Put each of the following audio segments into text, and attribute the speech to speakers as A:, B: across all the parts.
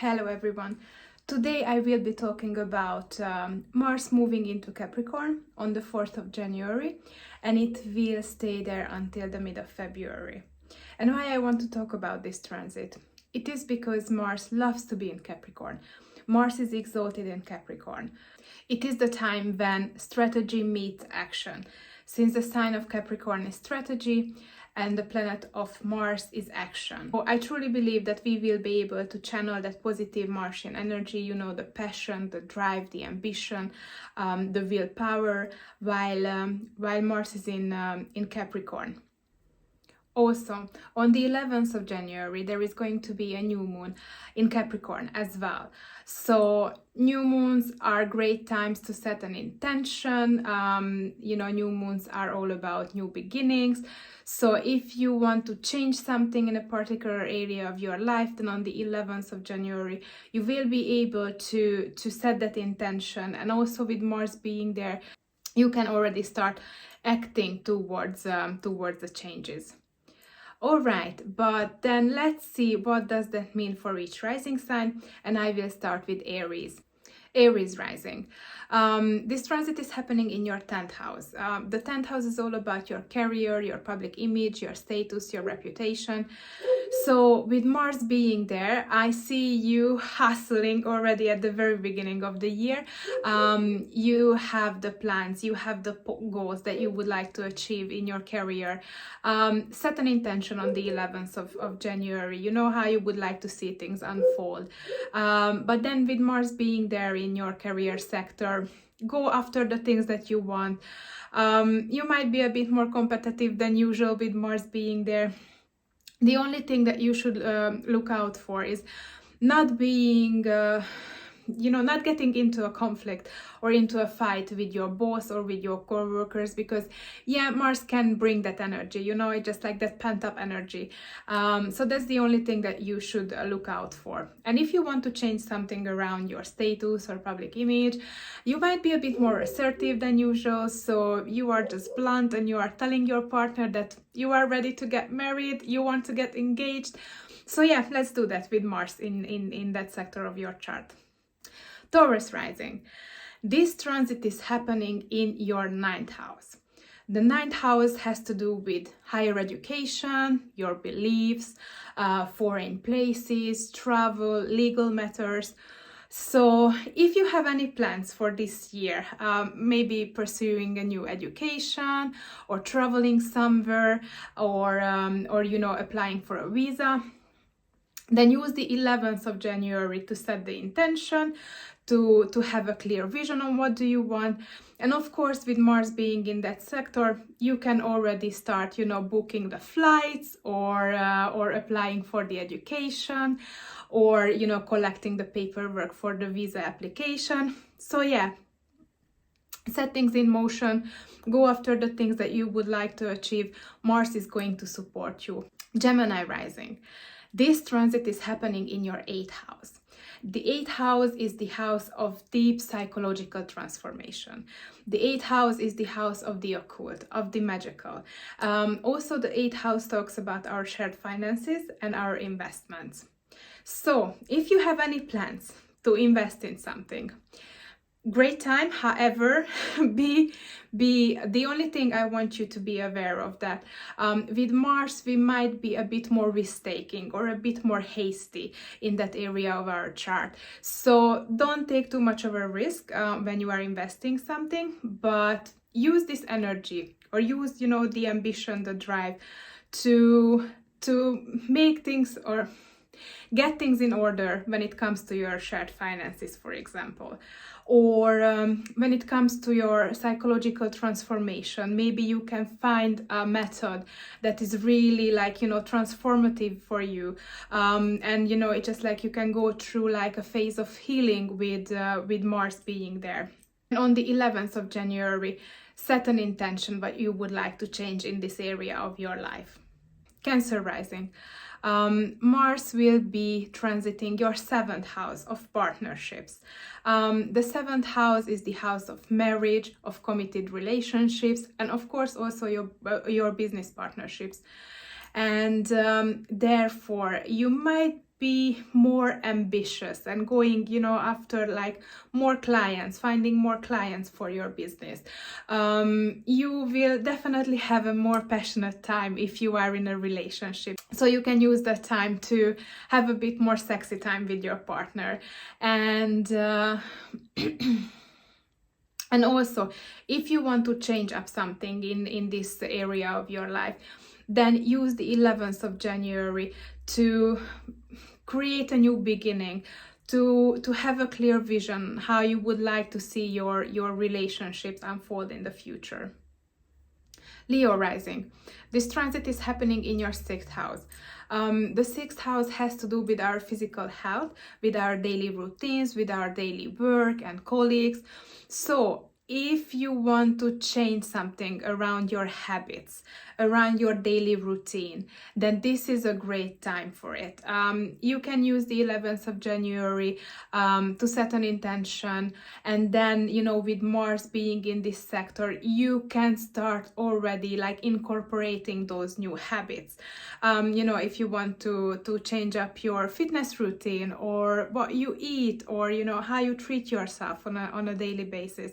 A: Hello everyone. Today I will be talking about Mars moving into Capricorn on the 4th of January, and it will stay there until the mid of February. And why I want to talk about this transit? It is because Mars loves to be in Capricorn. Mars is exalted in Capricorn. It is the time when strategy meets action. Since the sign of Capricorn is strategy and the planet of Mars is action. So I truly believe that we will be able to channel that positive Martian energy, you know, the passion, the drive, the ambition, the willpower, while Mars is in Capricorn. Also, on the 11th of January, there is going to be a new moon in Capricorn as well. So new moons are great times to set an intention. New moons are all about new beginnings. So if you want to change something in a particular area of your life, then on the 11th of January, you will be able to set that intention. And also with Mars being there, you can already start acting towards the changes. All right, but then let's see what does that mean for each rising sign, and I will start with Aries. Aries rising. This transit is happening in your 10th house. The 10th house is all about your career, your public image, your status, your reputation. So with Mars being there, I see you hustling already at the very beginning of the year. You have the plans, you have the goals that you would like to achieve in your career. Set an intention on the 11th of January. You know how you would like to see things unfold. But then with Mars being there in your career sector, go after the things that you want. You might be a bit more competitive than usual with Mars being there. The only thing that you should look out for is not being not getting into a conflict or into a fight with your boss or with your co-workers, because Mars can bring that energy, it's just like that pent-up energy. So that's the only thing that you should look out for. And if you want to change something around your status or public image, you might be a bit more assertive than usual. So you are just blunt and you are telling your partner that you are ready to get married, you want to get engaged. So let's do that with Mars in that sector of your chart. Taurus rising. This transit is happening in your 9th house. The 9th house has to do with higher education, your beliefs, foreign places, travel, legal matters. So if you have any plans for this year, maybe pursuing a new education or traveling somewhere or applying for a visa, then use the 11th of January to set the intention, to have a clear vision on what do you want. And of course, with Mars being in that sector, you can already start, booking the flights or applying for the education or, collecting the paperwork for the visa application. So set things in motion, go after the things that you would like to achieve. Mars is going to support you. Gemini rising. This transit is happening in your 8th house. The 8th house is the house of deep psychological transformation. The 8th house is the house of the occult, of the magical. Also, the 8th house talks about our shared finances and our investments. So, if you have any plans to invest in something, great time. However, be the only thing I want you to be aware of that with Mars, we might be a bit more risk-taking or a bit more hasty in that area of our chart. So don't take too much of a risk when you are investing something, but use this energy or use, the ambition, the drive to make things or get things in order when it comes to your shared finances, for example, or when it comes to your psychological transformation. Maybe you can find a method that is really transformative for you, and it's just like you can go through like a phase of healing with Mars being there. And on the 11th of January, set an intention what you would like to change in this area of your life. Cancer rising. Mars will be transiting your 7th house of partnerships. The 7th house is the house of marriage, of committed relationships, and of course also your business partnerships. And therefore you might be more ambitious and going, you know, after like more clients, finding more clients for your business. You will definitely have a more passionate time if you are in a relationship. So you can use that time to have a bit more sexy time with your partner. And and also, if you want to change up something in this area of your life, then use the 11th of January to create a new beginning, to have a clear vision how you would like to see your relationships unfold in the future. Leo rising. This transit is happening in your 6th house. The 6th house has to do with our physical health, with our daily routines, with our daily work and colleagues. So if you want to change something around your habits, around your daily routine, then this is a great time for it. You can use the 11th of January to set an intention, and then, you know, with Mars being in this sector, you can start already like incorporating those new habits. You know, if you want to change up your fitness routine, or what you eat, or, you know, how you treat yourself on a daily basis.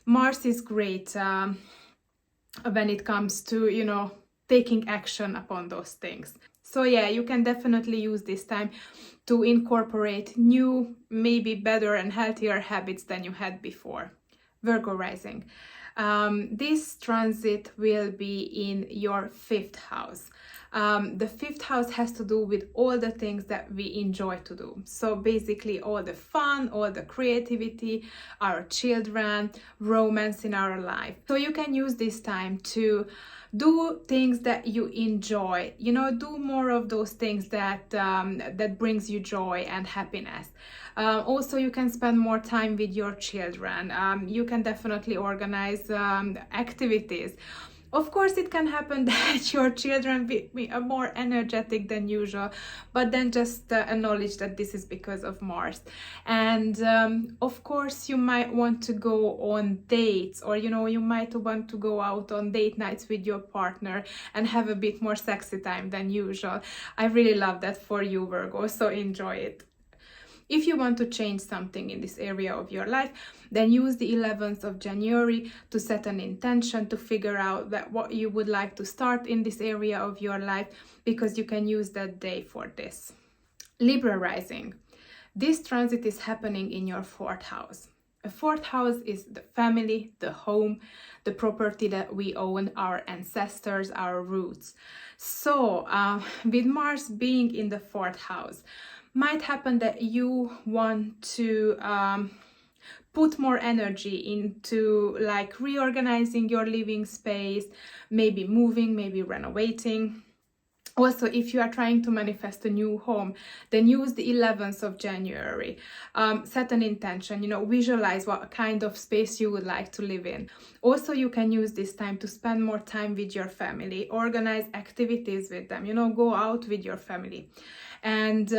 A: Mars is great when it comes to, you know, taking action upon those things. So yeah, you can definitely use this time to incorporate new, maybe better and healthier habits than you had before. Virgo rising. This transit will be in your 5th house. The 5th house has to do with all the things that we enjoy to do. So basically all the fun, all the creativity, our children, romance in our life. So you can use this time to do things that you enjoy, you know, do more of those things that that brings you joy and happiness. Also, you can spend more time with your children. You can definitely organize activities. Of course, it can happen that your children are more energetic than usual, but then just acknowledge that this is because of Mars. And of course, you might want to go on dates, or, you know, you might want to go out on date nights with your partner and have a bit more sexy time than usual. I really love that for you, Virgo, so enjoy it. If you want to change something in this area of your life, then use the 11th of January to set an intention, to figure out that what you would like to start in this area of your life, because you can use that day for this. Libra rising. This transit is happening in your 4th house. A 4th house is the family, the home, the property that we own, our ancestors, our roots. So with Mars being in the 4th house, might happen that you want to put more energy into like reorganizing your living space, maybe moving, maybe renovating. Also, if you are trying to manifest a new home, then use the 11th of January. Set an intention, you know, visualize what kind of space you would like to live in. Also, you can use this time to spend more time with your family, organize activities with them, you know, go out with your family. And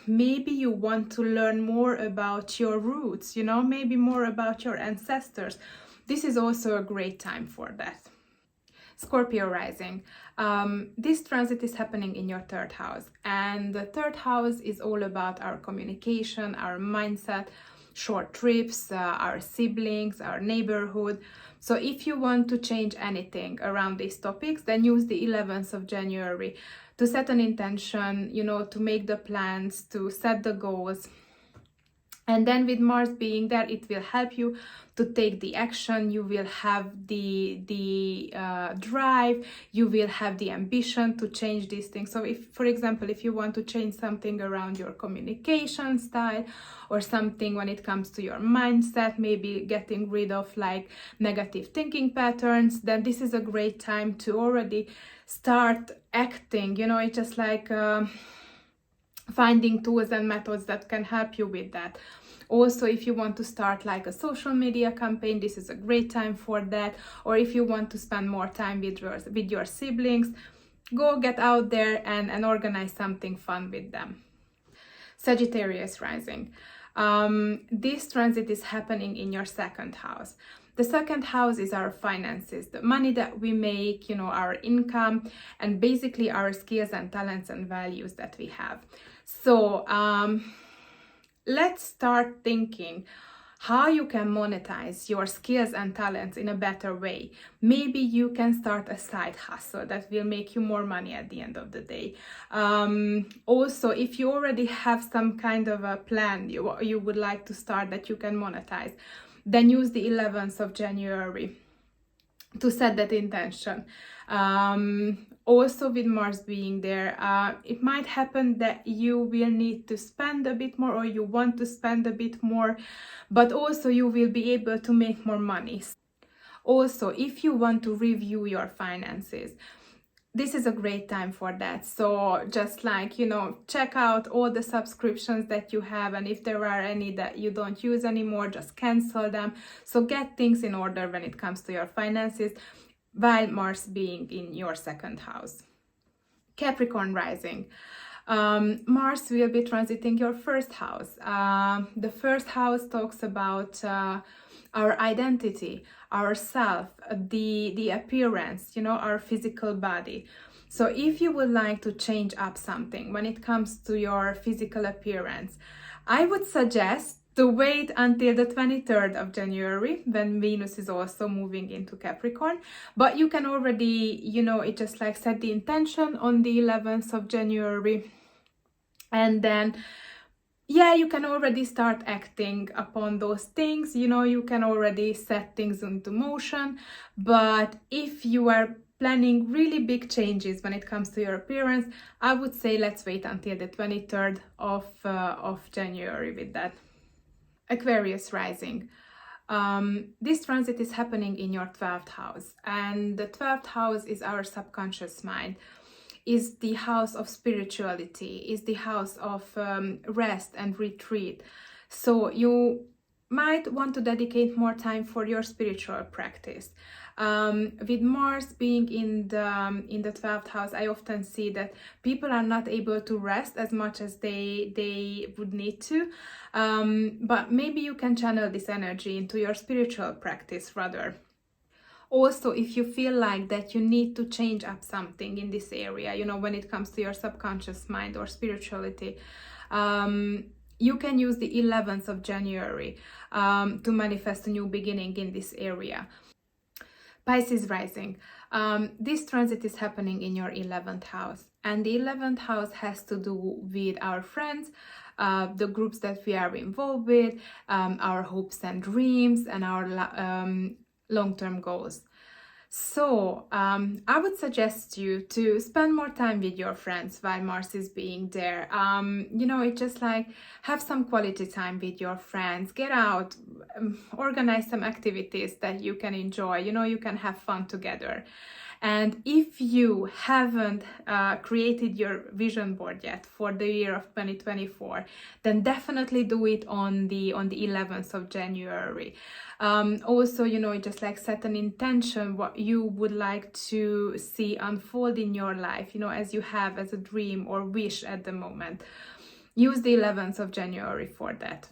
A: maybe you want to learn more about your roots, you know, maybe more about your ancestors. This is also a great time for that. Scorpio rising. This transit is happening in your 3rd house, and the 3rd house is all about our communication, our mindset, short trips, our siblings, our neighborhood. So if you want to change anything around these topics, then use the 11th of January to set an intention, you know, to make the plans, to set the goals. And then with Mars being there, it will help you to take the action. You will have the drive, you will have the ambition to change these things. So if, for example, if you want to change something around your communication style, or something when it comes to your mindset, maybe getting rid of like negative thinking patterns, then this is a great time to already start acting. You know, it's just like finding tools and methods that can help you with that. Also, if you want to start like a social media campaign, this is a great time for that. Or if you want to spend more time with your siblings, go get out there and organize something fun with them. Sagittarius rising. This transit is happening in your 2nd house. The 2nd house is our finances, the money that we make, you know, our income, and basically our skills and talents and values that we have. So let's start thinking how you can monetize your skills and talents in a better way. Maybe you can start a side hustle that will make you more money at the end of the day. Also, if you already have some kind of a plan you would like to start that you can monetize, then use the 11th of January to set that intention. Also, with Mars being there, it might happen that you will need to spend a bit more, or you want to spend a bit more, but also you will be able to make more money. Also, if you want to review your finances, this is a great time for that. So just like, check out all the subscriptions that you have, and if there are any that you don't use anymore, just cancel them. So get things in order when it comes to your finances, while Mars being in your second house. Capricorn rising. Mars will be transiting your first house. The first house talks about our identity, our self, the appearance, our physical body. So if you would like to change up something when it comes to your physical appearance, I would suggest to wait until the 23rd of January, when Venus is also moving into Capricorn. But you can already, it just like set the intention on the 11th of January. And then, you can already start acting upon those things. You can already set things into motion. But if you are planning really big changes when it comes to your appearance, I would say let's wait until the 23rd of January with that. Aquarius rising. This transit is happening in your 12th house, and the 12th house is our subconscious mind, is the house of spirituality, is the house of rest and retreat. So you might want to dedicate more time for your spiritual practice. With Mars being in the 12th house, I often see that people are not able to rest as much as they would need to. But maybe you can channel this energy into your spiritual practice rather. Also, if you feel like that you need to change up something in this area, when it comes to your subconscious mind or spirituality, you can use the 11th of January to manifest a new beginning in this area. Pisces rising. This transit is happening in your 11th house, and the 11th house has to do with our friends, the groups that we are involved with, our hopes and dreams, and our long-term goals. So I would suggest you to spend more time with your friends while Mars is being there. It's just like have some quality time with your friends, get out, organize some activities that you can enjoy, you can have fun together. And if you haven't created your vision board yet for the year of 2024, then definitely do it on the 11th of January. Also, just like set an intention what you would like to see unfold in your life, as you have as a dream or wish at the moment. Use the 11th of January for that.